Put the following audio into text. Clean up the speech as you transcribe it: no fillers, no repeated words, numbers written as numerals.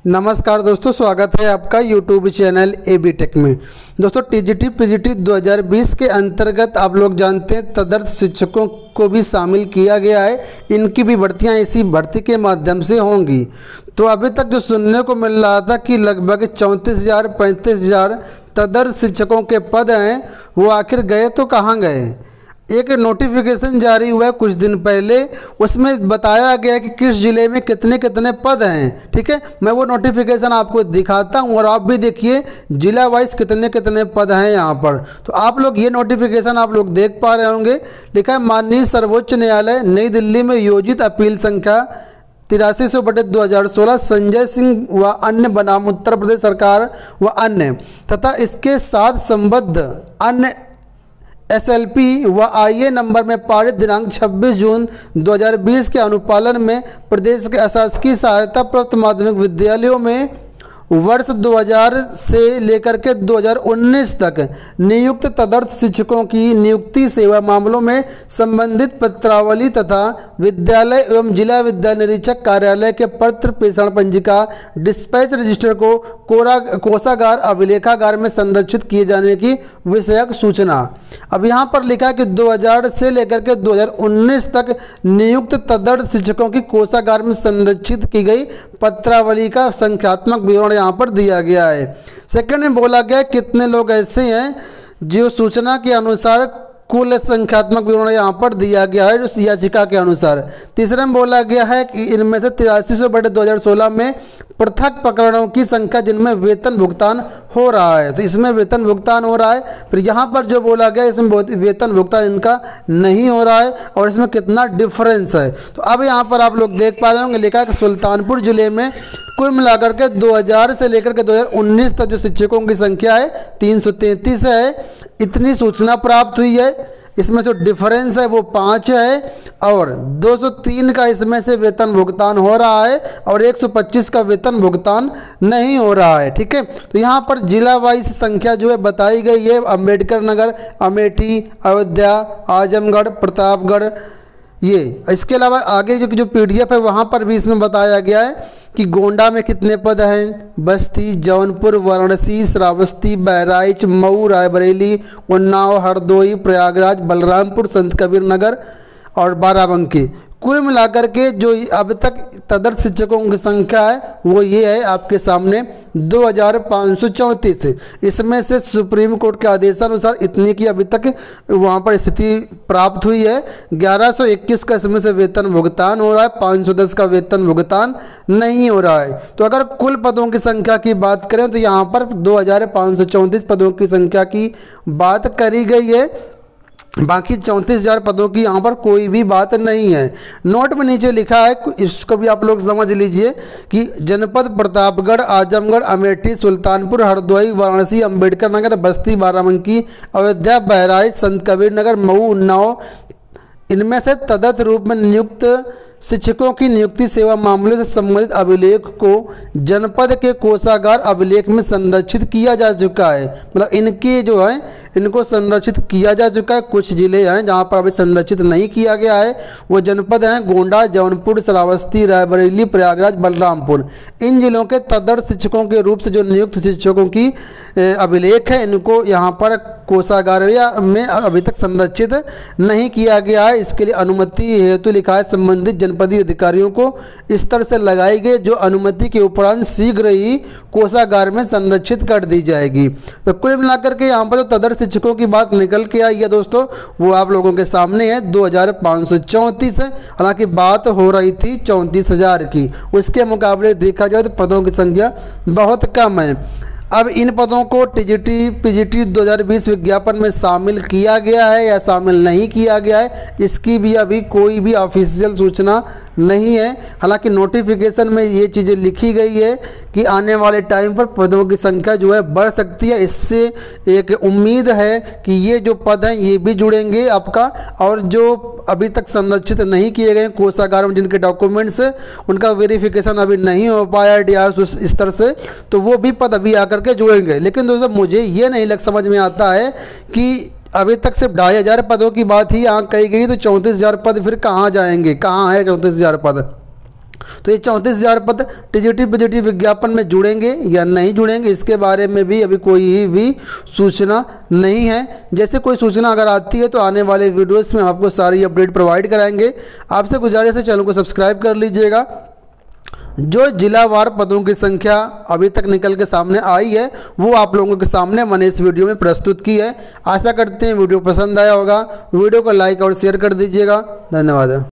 नमस्कार दोस्तों, स्वागत है आपका यूट्यूब चैनल एबी टेक में। दोस्तों टीजीटी पीजीटी 2020 के अंतर्गत आप लोग जानते हैं तदर्थ शिक्षकों को भी शामिल किया गया है। इनकी भी भर्तियां इसी भर्ती के माध्यम से होंगी। तो अभी तक जो सुनने को मिल रहा था कि लगभग 34,000 35,000 तदर्थ शिक्षकों के पद हैं, वो आखिर गए तो कहाँ गए। एक नोटिफिकेशन जारी हुआ है कुछ दिन पहले, उसमें बताया गया कि किस ज़िले में कितने कितने पद हैं। ठीक है, मैं वो नोटिफिकेशन आपको दिखाता हूँ और आप भी देखिए जिला वाइज कितने कितने पद हैं यहाँ पर। तो आप लोग ये नोटिफिकेशन आप लोग देख पा रहे होंगे। लिखा है माननीय सर्वोच्च न्यायालय नई दिल्ली में योजित अपील संख्या 8300/2016 संजय सिंह व अन्य बनाम उत्तर प्रदेश सरकार व अन्य तथा इसके साथ संबद्ध अन्य एसएलपी व आईए नंबर में पारित दिनांक 26 जून 2020 के अनुपालन में प्रदेश के अशासकीय सहायता प्राप्त माध्यमिक विद्यालयों में वर्ष 2000 से लेकर के 2019 तक नियुक्त तदर्थ शिक्षकों की नियुक्ति सेवा मामलों में संबंधित पत्रावली तथा विद्यालय एवं जिला विद्यालय निरीक्षक कार्यालय के पत्र प्रेषण पंजिका डिस्पैच रजिस्टर को कोषागार अभिलेखागार में संरक्षित किए जाने की विषयक सूचना। अब यहाँ पर लिखा है कि 2000 से लेकर के 2019 तक नियुक्त तदर्थ शिक्षकों की कोषागार में संरक्षित की गई पत्रावली का संख्यात्मक विवरण यहाँ पर दिया गया है। सेकंड में बोला गया कितने लोग ऐसे हैं जो सूचना के अनुसार कुल संख्यात्मक विवरण यहाँ पर दिया गया है जो याचिका के अनुसार। तीसरे में बोला गया है कि इनमें से 8300/2016 में पृथक प्रकरणों की संख्या जिनमें वेतन भुगतान हो रहा है, तो इसमें वेतन भुगतान हो रहा है। फिर यहाँ पर जो बोला गया इसमें वेतन भुगतान इनका नहीं हो रहा है और इसमें कितना डिफरेंस है। तो अब यहाँ पर आप लोग देख पा रहे होंगे लिखा है कि सुल्तानपुर जिले में कुल मिलाकर के 2000 से लेकर के 2019 तक जो शिक्षकों की संख्या है 333 है। इतनी सूचना प्राप्त हुई है। इसमें जो डिफरेंस है वो 5 है और 203 का इसमें से वेतन भुगतान हो रहा है और 125 का वेतन भुगतान नहीं हो रहा है। ठीक है, तो यहाँ पर जिला वाइज संख्या जो है बताई गई है। अंबेडकर नगर, अमेठी, अयोध्या, आजमगढ़, प्रतापगढ़, ये इसके अलावा आगे जो पीडीएफ है वहाँ पर भी इसमें बताया गया है कि गोंडा में कितने पद हैं, बस्ती, जौनपुर, वाराणसी, श्रावस्ती, बहराइच, मऊ, रायबरेली, उन्नाव, हरदोई, प्रयागराज, बलरामपुर, संत कबीर नगर और बाराबंकी। कुल मिलाकर के जो अब तक तदर्थ शिक्षकों की संख्या है वो ये है आपके सामने 2534। इसमें से सुप्रीम कोर्ट के आदेशानुसार इतनी की अभी तक वहाँ पर स्थिति प्राप्त हुई है। 1121 का इसमें से वेतन भुगतान हो रहा है, 510 का वेतन भुगतान नहीं हो रहा है। तो अगर कुल पदों की संख्या की बात करें तो यहाँ पर 2534 पदों की संख्या की बात करी गई है। बाकी 34,000 पदों की यहाँ पर कोई भी बात नहीं है। नोट में नीचे लिखा है, इसको भी आप लोग समझ लीजिए कि जनपद प्रतापगढ़, आजमगढ़, अमेठी, सुल्तानपुर, हरदोई, वाराणसी, अंबेडकर नगर, बस्ती, बाराबंकी, अयोध्या, बहराइच, संत कबीर नगर, मऊ, उन्नाव, इनमें से तदर्थ रूप में नियुक्त शिक्षकों की नियुक्ति सेवा मामले से संबंधित अभिलेख को जनपद के कोषागार अभिलेख में संरक्षित किया जा चुका है। मतलब इनके जो है इनको संरक्षित किया जा चुका है। कुछ जिले हैं जहां पर अभी संरक्षित नहीं किया गया है, वो जनपद हैं गोंडा, जौनपुर, श्रावस्ती, रायबरेली, प्रयागराज, बलरामपुर। इन जिलों के तदर्थ शिक्षकों के रूप से जो नियुक्त शिक्षकों की अभिलेख है इनको यहाँ पर कोषागार में अभी तक संरक्षित नहीं किया गया है। इसके लिए अनुमति हेतु लिखा है संबंधित जनपदीय अधिकारियों को स्तर से लगाई गई जो अनुमति के उपरांत शीघ्र ही कोषागार में संरक्षित कर दी जाएगी। तो कुल मिलाकर के यहाँ पर जो तदर्थ शिक्षकों की बात निकल के आई है दोस्तों वो आप लोगों के सामने है 2534 है। हालांकि बात हो रही थी 34,000 की, उसके मुकाबले देखा जाए तो पदों की संख्या बहुत कम है। अब इन पदों को टीजीटी पीजीटी 2020 विज्ञापन में शामिल किया गया है या शामिल नहीं किया गया है, इसकी भी अभी कोई भी ऑफिशियल सूचना नहीं है। हालांकि नोटिफिकेशन में ये चीज़ें लिखी गई है कि आने वाले टाइम पर पदों की संख्या जो है बढ़ सकती है। इससे एक उम्मीद है कि ये जो पद हैं ये भी जुड़ेंगे आपका, और जो अभी तक संरक्षित नहीं किए गए कोषागार में जिनके डॉक्यूमेंट्स उनका वेरिफिकेशन अभी नहीं हो पाया डीआरएस स्तर से, तो वो भी पद अभी आकर के जुड़ेंगे। लेकिन दोस्तों मुझे ये नहीं समझ में आता है कि अभी तक सिर्फ 2,500 पदों की बात ही यहाँ कही गई, तो 34,000 पद फिर कहाँ जाएंगे, कहाँ है 34,000 पद। तो ये 34,000 पद टीजीटी पीजीटी विज्ञापन में जुड़ेंगे या नहीं जुड़ेंगे, इसके बारे में भी अभी कोई भी सूचना नहीं है। जैसे कोई सूचना अगर आती है तो आने वाले वीडियोस में हम आपको सारी अपडेट प्रोवाइड कराएंगे। आपसे गुजारिश है चैनल को सब्सक्राइब कर लीजिएगा। जो जिलावार पदों की संख्या अभी तक निकल के सामने आई है वो आप लोगों के सामने मैंने इस वीडियो में प्रस्तुत की है। आशा करते हैं वीडियो पसंद आया होगा। वीडियो को लाइक और शेयर कर दीजिएगा। धन्यवाद।